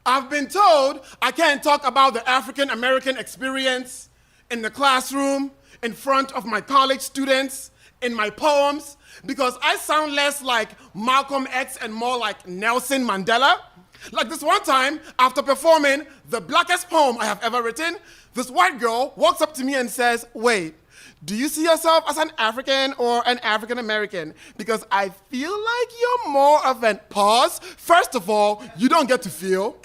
I've been told I can't talk about the African American experience in the classroom, in front of my college students, in my poems, because I sound less like Malcolm X and more like Nelson Mandela. Like this one time, after performing the blackest poem I have ever written, this white girl walks up to me and says, "Wait, do you see yourself as an African or an African American? Because I feel like you're more of an..." Pause. First of all, you don't get to feel.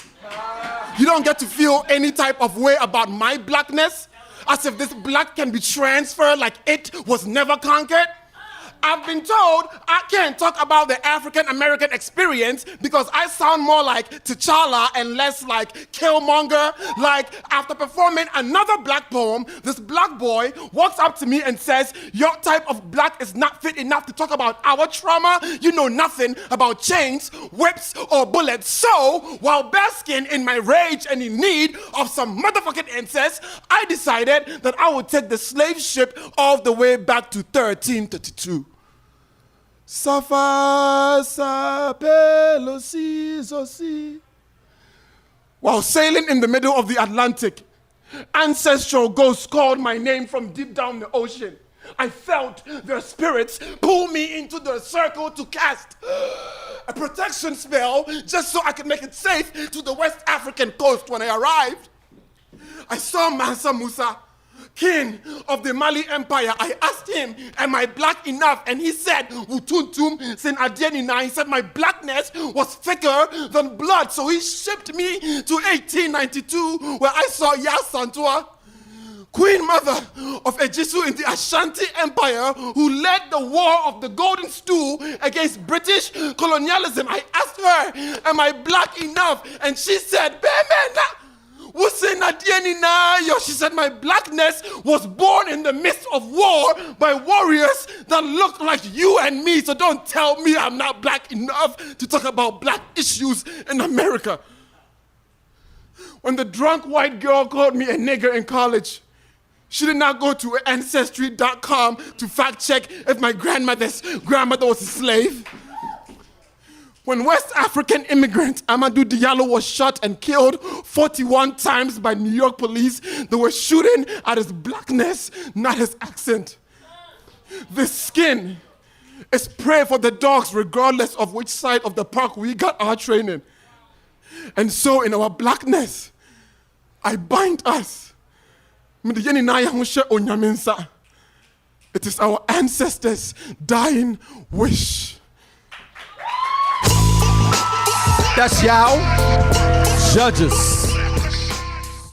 You don't get to feel any type of way about my blackness, as if this black can be transferred like it was never conquered. I've been told I can't talk about the African American experience because I sound more like T'Challa and less like Killmonger. Like, after performing another black poem, this black boy walks up to me and says, "Your type of black is not fit enough to talk about our trauma. You know nothing about chains, whips, or bullets." So, while basking in my rage and in need of some motherfucking incest, I decided that I would take the slave ship all the way back to 1332. Safa sapelo si. While sailing in the middle of the Atlantic, ancestral ghosts called my name from deep down the ocean. I felt their spirits pull me into the circle to cast a protection spell just so I could make it safe to the West African coast. When I arrived, I saw Mansa Musa, king of the Mali Empire. I asked him, "Am I black enough?" And he said, "Utuntum sin adienina." He said my blackness was thicker than blood. So he shipped me to 1892, where I saw Ya Santua, queen mother of Ejisu in the Ashanti Empire, who led the War of the Golden Stool against British colonialism. I asked her, "Am I black enough?" And she said, she said my blackness was born in the midst of war by warriors that look like you and me. So don't tell me I'm not black enough to talk about black issues in America. When the drunk white girl called me a nigger in college, she did not go to Ancestry.com to fact check if my grandmother's grandmother was a slave. When West African immigrant Amadou Diallo was shot and killed 41 times by New York police, they were shooting at his blackness, not his accent. This skin is prey for the dogs regardless of which side of the park we got our training. And so in our blackness, I bind us. It is our ancestors' dying wish. That's y'all. Judges.